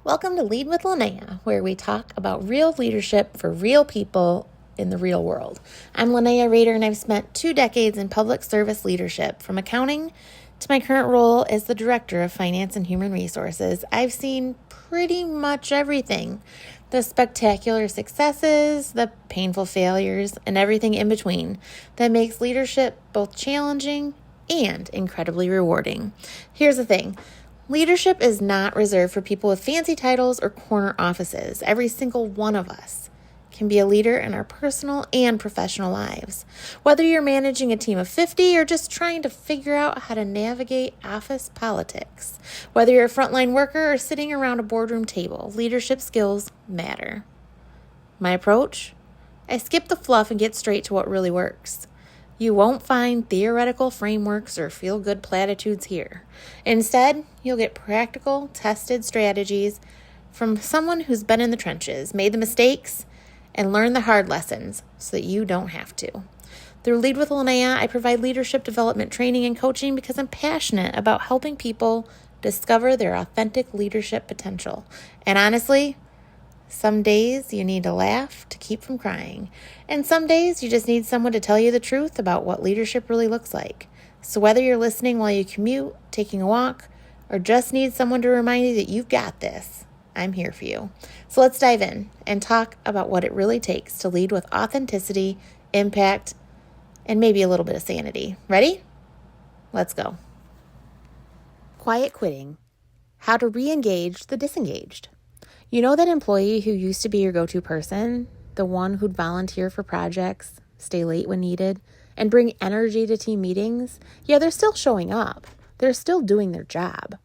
Welcome to Lead with Linnea, where we talk about real leadership for real people in the real world. I'm Linnea Rader, and I've spent 2 decades in public service leadership. From accounting to my current role as the Director of Finance and Human Resources, I've seen pretty much everything. The spectacular successes, the painful failures, and everything in between that makes leadership both challenging and incredibly rewarding. Here's the thing. Leadership is not reserved for people with fancy titles or corner offices. Every single one of us can be a leader in our personal and professional lives. Whether you're managing a team of 50 or just trying to figure out how to navigate office politics, whether you're a frontline worker or sitting around a boardroom table, leadership skills matter. My approach? I skip the fluff and get straight to what really works. You won't find theoretical frameworks or feel-good platitudes here. Instead, you'll get practical, tested strategies from someone who's been in the trenches, made the mistakes, and learned the hard lessons so that you don't have to. Through Lead with Linnea, I provide leadership development training and coaching because I'm passionate about helping people discover their authentic leadership potential. And honestly, some days you need to laugh to keep from crying, and some days you just need someone to tell you the truth about what leadership really looks like. So whether you're listening while you commute, taking a walk, or just need someone to remind you that you've got this, I'm here for you. So let's dive in and talk about what it really takes to lead with authenticity, impact, and maybe a little bit of sanity. Ready? Let's go. Quiet quitting. How to re-engage the disengaged. You know that employee who used to be your go-to person, the one who'd volunteer for projects, stay late when needed, and bring energy to team meetings? Yeah, they're still showing up. They're still doing their job.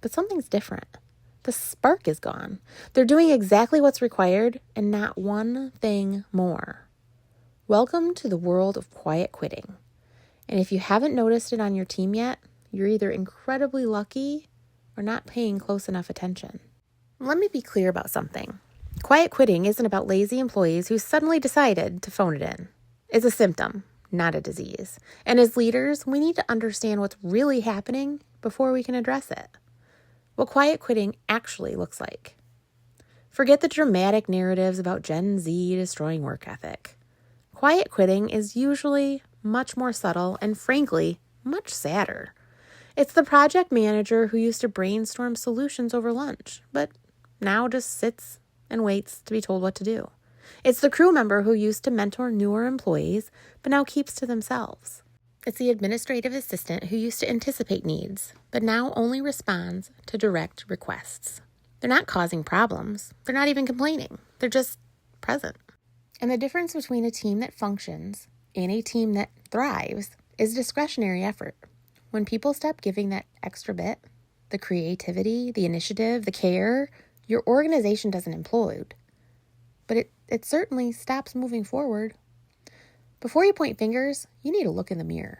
But something's different. The spark is gone. They're doing exactly what's required and not one thing more. Welcome to the world of quiet quitting. And if you haven't noticed it on your team yet, you're either incredibly lucky or not paying close enough attention. Let me be clear about something. Quiet quitting isn't about lazy employees who suddenly decided to phone it in. It's a symptom, not a disease. And as leaders, we need to understand what's really happening before we can address it. What quiet quitting actually looks like. Forget the dramatic narratives about Gen Z destroying work ethic. Quiet quitting is usually much more subtle and, frankly, much sadder. It's the project manager who used to brainstorm solutions over lunch, but now just sits and waits to be told what to do. It's the crew member who used to mentor newer employees, but now keeps to themselves. It's the administrative assistant who used to anticipate needs, but now only responds to direct requests. They're not causing problems. They're not even complaining. They're just present. And the difference between a team that functions and a team that thrives is discretionary effort. When people stop giving that extra bit, the creativity, the initiative, the care, your organization doesn't implode, but it certainly stops moving forward. Before you point fingers, you need to look in the mirror.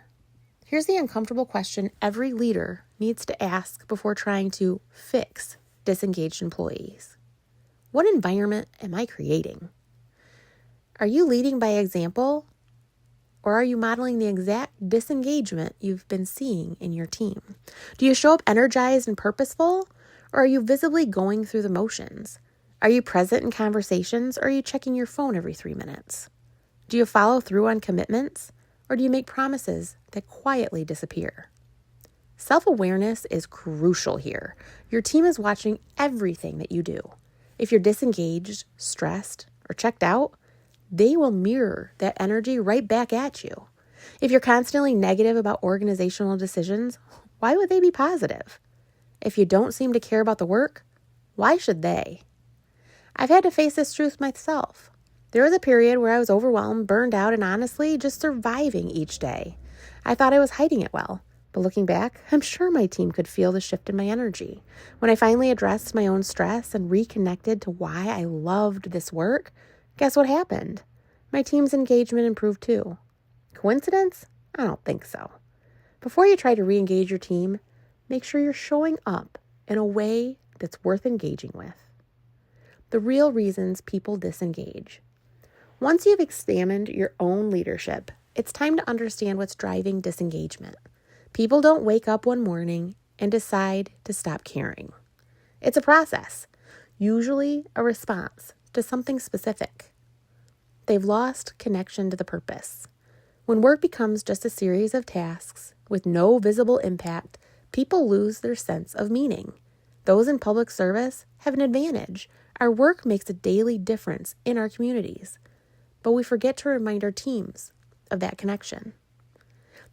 Here's the uncomfortable question every leader needs to ask before trying to fix disengaged employees. What environment am I creating? Are you leading by example, or are you modeling the exact disengagement you've been seeing in your team? Do you show up energized and purposeful, or are you visibly going through the motions? Are you present in conversations, or are you checking your phone every 3 minutes? Do you follow through on commitments, or do you make promises that quietly disappear? Self-awareness is crucial here. Your team is watching everything that you do. If you're disengaged, stressed, or checked out, they will mirror that energy right back at you. If you're constantly negative about organizational decisions, why would they be positive? If you don't seem to care about the work, why should they? I've had to face this truth myself. There was a period where I was overwhelmed, burned out, and honestly just surviving each day. I thought I was hiding it well, but looking back, I'm sure my team could feel the shift in my energy. When I finally addressed my own stress and reconnected to why I loved this work, guess what happened? My team's engagement improved too. Coincidence? I don't think so. Before you try to re-engage your team, make sure you're showing up in a way that's worth engaging with. The real reasons people disengage. Once you've examined your own leadership, it's time to understand what's driving disengagement. People don't wake up one morning and decide to stop caring. It's a process. usually a response to something specific. They've lost connection to the purpose. When work becomes just a series of tasks with no visible impact, people lose their sense of meaning. Those in public service have an advantage. Our work makes a daily difference in our communities, but we forget to remind our teams of that connection.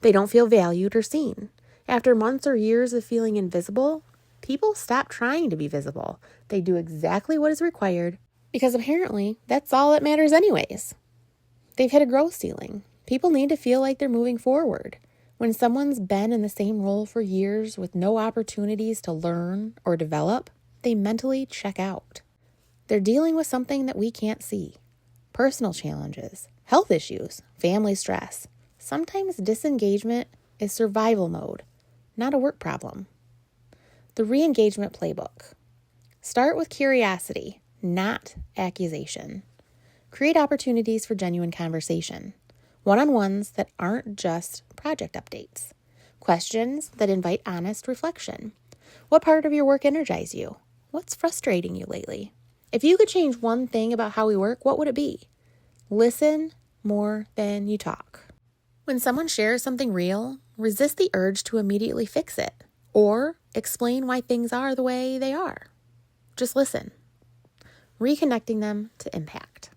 They don't feel valued or seen. After months or years of feeling invisible, people stop trying to be visible. They do exactly what is required because apparently that's all that matters anyways. They've hit a growth ceiling. People need to feel like they're moving forward. When someone's been in the same role for years with no opportunities to learn or develop, they mentally check out. They're dealing with something that we can't see. Personal challenges, health issues, family stress. Sometimes disengagement is survival mode, not a work problem. The re-engagement playbook. Start with curiosity, not accusation. Create opportunities for genuine conversation. One-on-ones that aren't just project updates. Questions that invite honest reflection. What part of your work energizes you? What's frustrating you lately? If you could change one thing about how we work, what would it be? Listen more than you talk. When someone shares something real, resist the urge to immediately fix it or explain why things are the way they are. Just listen. Reconnecting them to impact.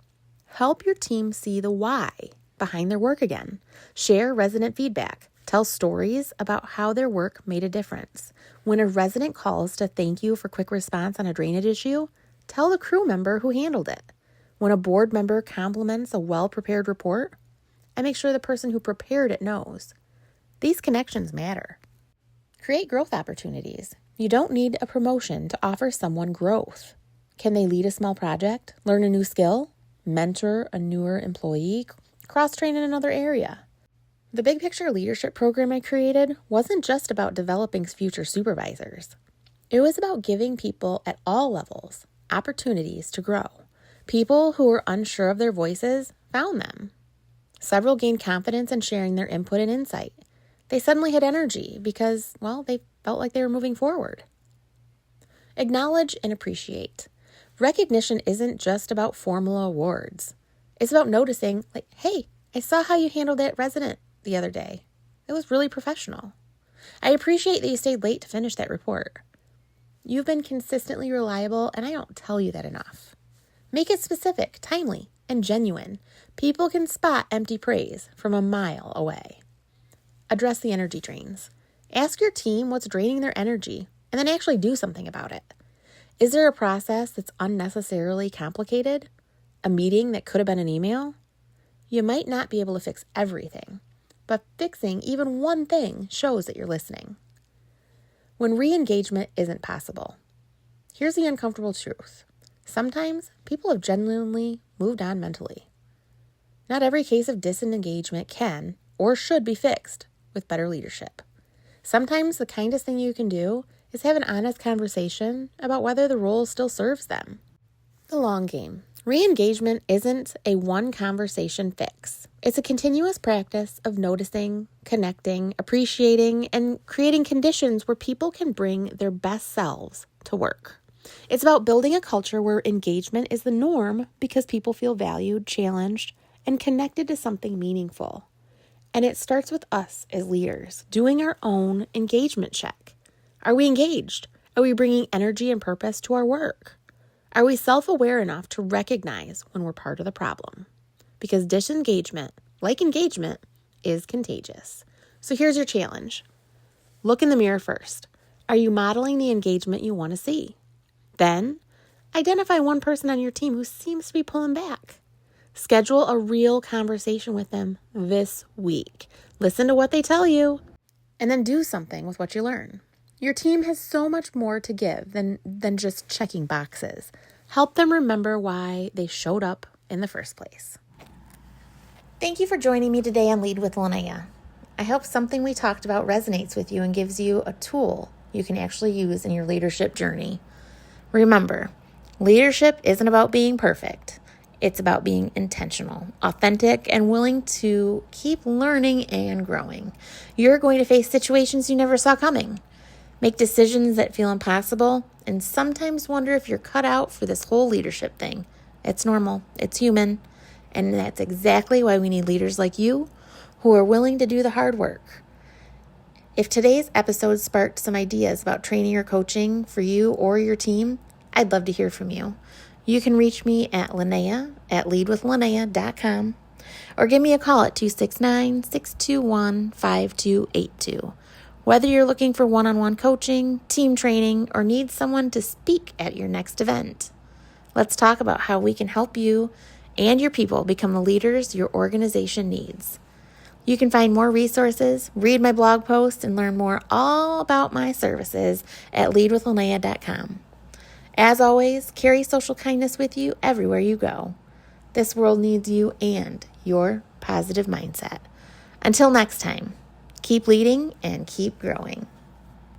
Help your team see the why behind their work again. Share resident feedback. Tell stories about how their work made a difference. When a resident calls to thank you for quick response on a drainage issue, tell the crew member who handled it. When a board member compliments a well-prepared report, I make sure the person who prepared it knows. These connections matter. Create growth opportunities. You don't need a promotion to offer someone growth. Can they lead a small project, learn a new skill, mentor a newer employee, cross-train in another area? The Big Picture Leadership program I created wasn't just about developing future supervisors. It was about giving people at all levels opportunities to grow. People who were unsure of their voices found them. Several gained confidence in sharing their input and insight. They suddenly had energy because, they felt like they were moving forward. Acknowledge and appreciate. Recognition isn't just about formal awards. It's about noticing, hey, I saw how you handled that resident the other day. It was really professional. I appreciate that you stayed late to finish that report. You've been consistently reliable, and I don't tell you that enough. Make it specific, timely, and genuine. People can spot empty praise from a mile away. Address the energy drains. Ask your team what's draining their energy, and then actually do something about it. Is there a process that's unnecessarily complicated? A meeting that could have been an email? You might not be able to fix everything, but fixing even one thing shows that you're listening. When re-engagement isn't possible, here's the uncomfortable truth. Sometimes people have genuinely moved on mentally. Not every case of disengagement can or should be fixed with better leadership. Sometimes the kindest thing you can do is have an honest conversation about whether the role still serves them. The long game. Re-engagement isn't a one conversation fix. It's a continuous practice of noticing, connecting, appreciating, and creating conditions where people can bring their best selves to work. It's about building a culture where engagement is the norm because people feel valued, challenged, and connected to something meaningful. And it starts with us as leaders doing our own engagement check. Are we engaged? Are we bringing energy and purpose to our work? Are we self-aware enough to recognize when we're part of the problem? Because disengagement, like engagement, is contagious. So here's your challenge. Look in the mirror first. Are you modeling the engagement you want to see? Then, identify one person on your team who seems to be pulling back. Schedule a real conversation with them this week. Listen to what they tell you, and then do something with what you learn. Your team has so much more to give than just checking boxes. Help them remember why they showed up in the first place. Thank you for joining me today on Lead with Linnea. I hope something we talked about resonates with you and gives you a tool you can actually use in your leadership journey. Remember, leadership isn't about being perfect. It's about being intentional, authentic, and willing to keep learning and growing. You're going to face situations you never saw coming. make decisions that feel impossible, and sometimes wonder if you're cut out for this whole leadership thing. It's normal, it's human, and that's exactly why we need leaders like you who are willing to do the hard work. If today's episode sparked some ideas about training or coaching for you or your team, I'd love to hear from you. You can reach me at leadwithlinnea@leadwithlinnea.com or give me a call at 269-621-5282. Whether you're looking for one-on-one coaching, team training, or need someone to speak at your next event, let's talk about how we can help you and your people become the leaders your organization needs. You can find more resources, read my blog post, and learn more all about my services at leadwithlinnea.com. As always, carry social kindness with you everywhere you go. This world needs you and your positive mindset. Until next time, keep leading and keep growing.